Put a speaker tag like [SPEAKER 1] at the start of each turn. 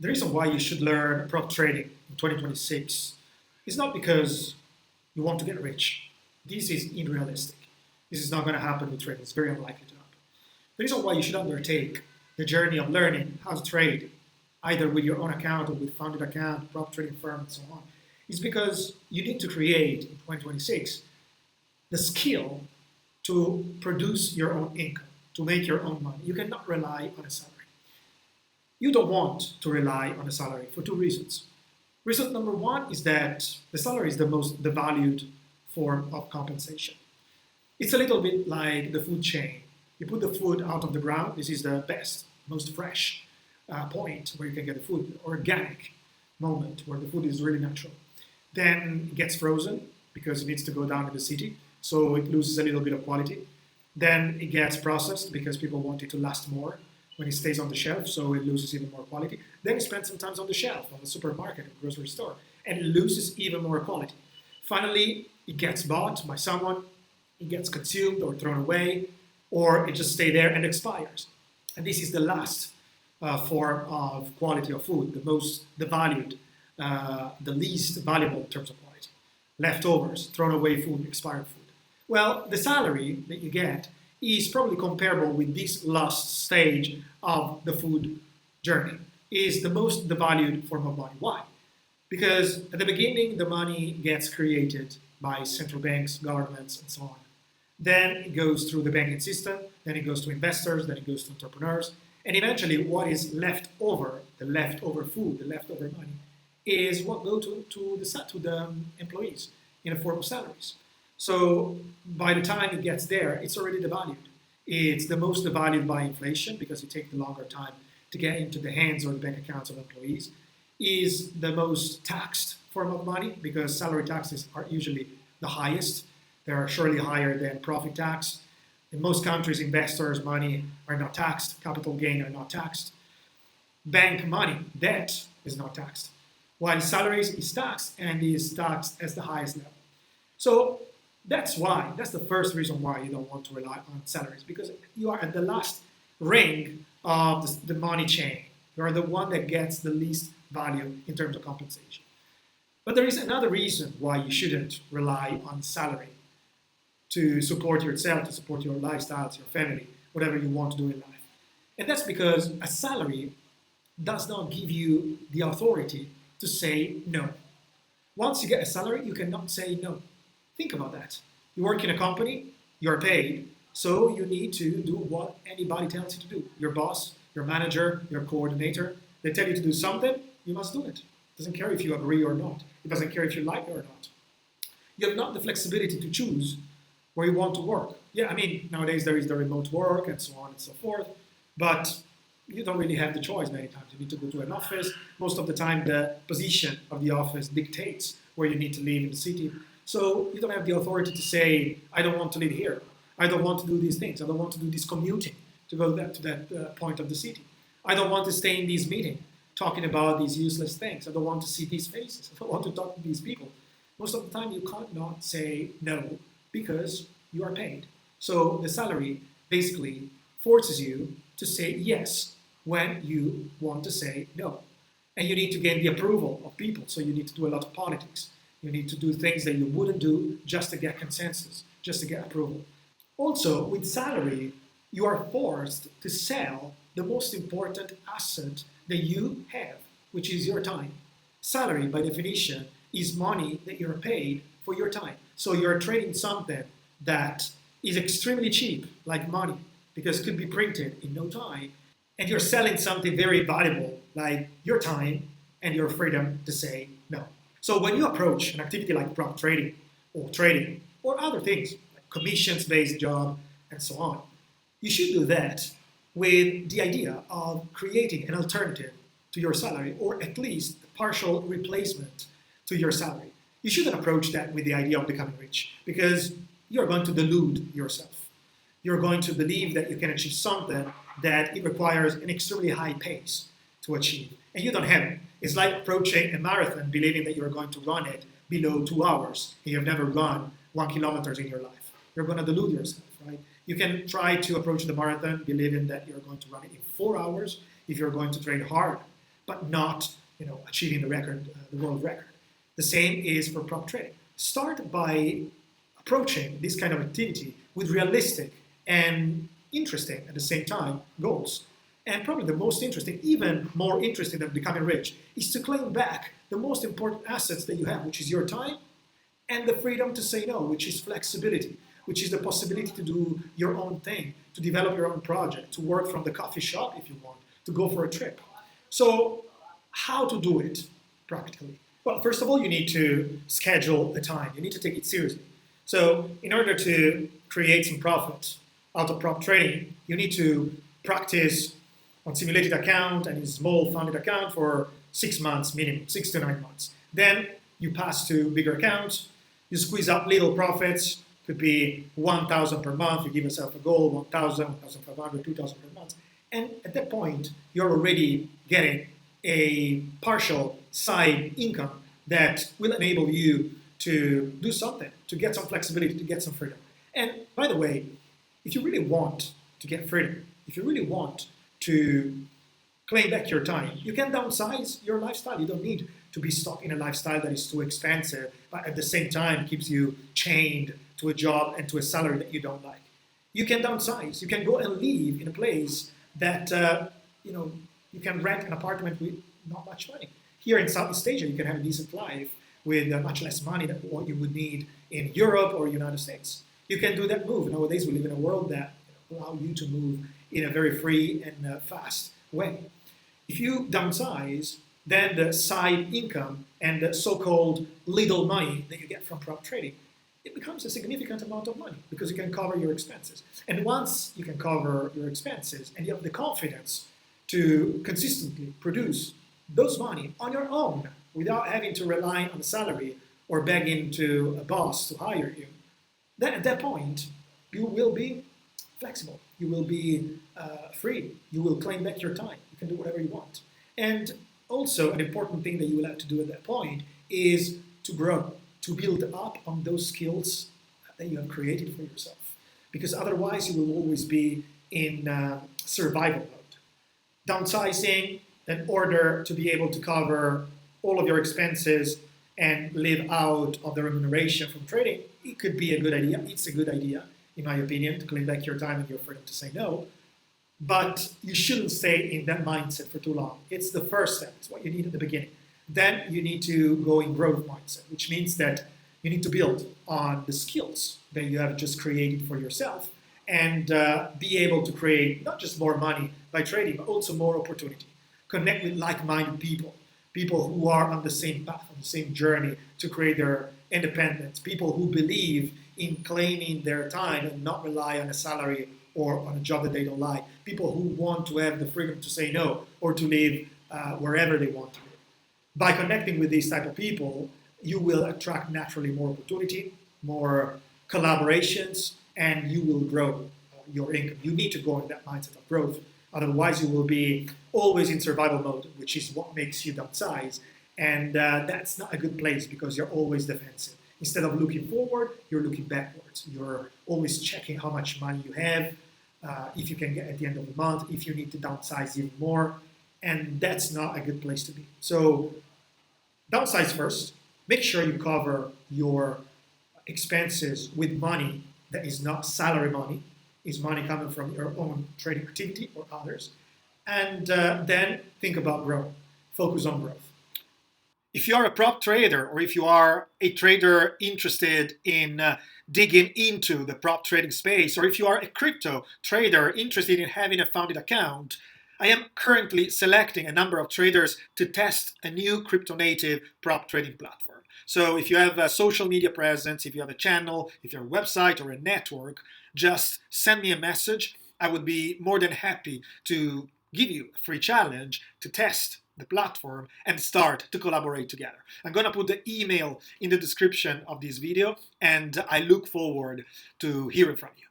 [SPEAKER 1] The reason why you should learn prop trading in 2026 is not because you want to get rich. This is unrealistic. This is not going to happen with trading. It's very unlikely to happen. The reason why you should undertake the journey of learning how to trade, either with your own account or with funded account, prop trading firm, and so on, is because you need to create in 2026 the skill to produce your own income, to make your own money. You cannot rely on a salary. You don't want to rely on a salary for two reasons. Reason number one is that the salary is the most devalued form of compensation. It's a little bit like the food chain. You put the food out of the ground. This is the best, most fresh point where you can get the food, organic moment where the food is really natural. Then it gets frozen because it needs to go down in the city, so it loses a little bit of quality. Then it gets processed because people want it to last more when it stays on the shelf, so it loses even more quality. Then it spends some time on the shelf, on the supermarket, or grocery store, and it loses even more quality. Finally, it gets bought by someone, it gets consumed or thrown away, or it just stays there and expires. And this is the last form of quality of food, the most devalued, the least valuable in terms of quality. Leftovers, thrown away food, expired food. Well, the salary that you get is probably comparable with this last stage of the food journey, is the most devalued form of money. Why? Because at the beginning, the money gets created by central banks, governments, and so on. Then it goes through the banking system, then it goes to investors, then it goes to entrepreneurs, and eventually what is left over, the leftover food, the leftover money, is what goes to the employees in the form of salaries. So by the time it gets there, it's already devalued. It's the most devalued by inflation because it takes the longer time to get into the hands or the bank accounts of employees. Is the most taxed form of money because salary taxes are usually the highest. They are surely higher than profit tax. In most countries, investors' money are not taxed. Capital gain are not taxed. Bank money, debt, is not taxed. While salaries is taxed and is taxed as the highest level. So that's the first reason why you don't want to rely on salaries, because you are at the last ring of the money chain. You are the one that gets the least value in terms of compensation. But there is another reason why you shouldn't rely on salary to support yourself, to support your lifestyles, your family, whatever you want to do in life. And that's because a salary does not give you the authority to say no. Once you get a salary, you cannot say no. Think about that. You work in a company, you're paid, so you need to do what anybody tells you to do. Your boss, your manager, your coordinator, they tell you to do something, you must do it. It doesn't care if you agree or not. It doesn't care if you like it or not. You have not the flexibility to choose where you want to work. Yeah, I mean, nowadays there is the remote work and so on and so forth, but you don't really have the choice many times. You need to go to an office. Most of the time, the position of the office dictates where you need to live in the city. So you don't have the authority to say, I don't want to live here. I don't want to do these things. I don't want to do this commuting to go to that point of the city. I don't want to stay in this meeting talking about these useless things. I don't want to see these faces. I don't want to talk to these people. Most of the time, you can't not say no because you are paid. So the salary basically forces you to say yes when you want to say no. And you need to gain the approval of people. So you need to do a lot of politics. You need to do things that you wouldn't do just to get consensus, just to get approval. Also, with salary, you are forced to sell the most important asset that you have, which is your time. Salary, by definition, is money that you're paid for your time. So you're trading something that is extremely cheap, like money, because it could be printed in no time, and you're selling something very valuable, like your time and your freedom to say no. So when you approach an activity like prop trading or other things, like commissions-based job and so on, you should do that with the idea of creating an alternative to your salary, or at least a partial replacement to your salary. You shouldn't approach that with the idea of becoming rich, because you're going to delude yourself. You're going to believe that you can achieve something that it requires an extremely high pace to achieve, and you don't have it. It's like approaching a marathon believing that you're going to run it below 2 hours, and you've never run 1 kilometer in your life. You're going to delude yourself, right? You can try to approach the marathon believing that you're going to run it in 4 hours if you're going to train hard. but not achieving the record, the world record. The same is for prop trading. Start by approaching this kind of activity with realistic and interesting at the same time goals. And probably the most interesting, even more interesting than becoming rich, is to claim back the most important assets that you have, which is your time and the freedom to say no, which is flexibility, which is the possibility to do your own thing, to develop your own project, to work from the coffee shop if you want, to go for a trip. So how to do it practically? Well, first of all, you need to schedule a time. You need to take it seriously. So in order to create some profit out of prop trading, you need to practice on simulated account and in small funded account for 6 months minimum, 6 to 9 months. Then you pass to bigger accounts, you squeeze out little profits, could be 1,000 per month, you give yourself a goal, 1,000, 1,500, 2,000 per month. And at that point, you're already getting a partial side income that will enable you to do something, to get some flexibility, to get some freedom. And by the way, if you really want to get freedom, if you really want to claim back your time, you can downsize your lifestyle. You don't need to be stuck in a lifestyle that is too expensive, but at the same time keeps you chained to a job and to a salary that you don't like. You can downsize. You can go and live in a place that you can rent an apartment with not much money. Here in Southeast Asia, you can have a decent life with much less money than what you would need in Europe or United States. You can do that move. Nowadays, we live in a world that allows you to move in a very free and fast way. If you downsize, then the side income and the so-called little money that you get from prop trading, it becomes a significant amount of money because you can cover your expenses. And once you can cover your expenses and you have the confidence to consistently produce those money on your own without having to rely on a salary or begging to a boss to hire you, then at that point, you will be flexible. You will be free. You will claim back your time. You can do whatever you want. And also, an important thing that you will have to do at that point is to grow, to build up on those skills that you have created for yourself. Because otherwise, you will always be in survival mode. Downsizing in order to be able to cover all of your expenses and live out of the remuneration from trading, it could be a good idea. It's a good idea, in my opinion, to claim back your time and your freedom to say no. But you shouldn't stay in that mindset for too long. It's the first step. It's what you need at the beginning. Then you need to go in growth mindset, which means that you need to build on the skills that you have just created for yourself and be able to create not just more money by trading, but also more opportunity. Connect with like-minded people, people who are on the same path, on the same journey to create their independence, people who believe in claiming their time and not rely on a salary or on a job that they don't like, people who want to have the freedom to say no or to live wherever they want to live. By connecting with these type of people, you will attract naturally more opportunity, more collaborations, and you will grow your income. You need to go in that mindset of growth. Otherwise, you will be always in survival mode, which is what makes you downsize. And that's not a good place because you're always defensive. Instead of looking forward, you're looking backwards. You're always checking how much money you have, if you can get at the end of the month, if you need to downsize even more. And that's not a good place to be. So downsize first. Make sure you cover your expenses with money that is not salary money, is money coming from your own trading activity or others. And then think about growth. Focus on growth. If you are a prop trader or if you are a trader interested in digging into the prop trading space, or if you are a crypto trader interested in having a founded account, I am currently selecting a number of traders to test a new crypto native prop trading platform. So if you have a social media presence, if you have a channel, if you have a website or a network, just send me a message. I would be more than happy to give you a free challenge to test the platform and start to collaborate together. I'm going to put the email in the description of this video, and I look forward to hearing from you.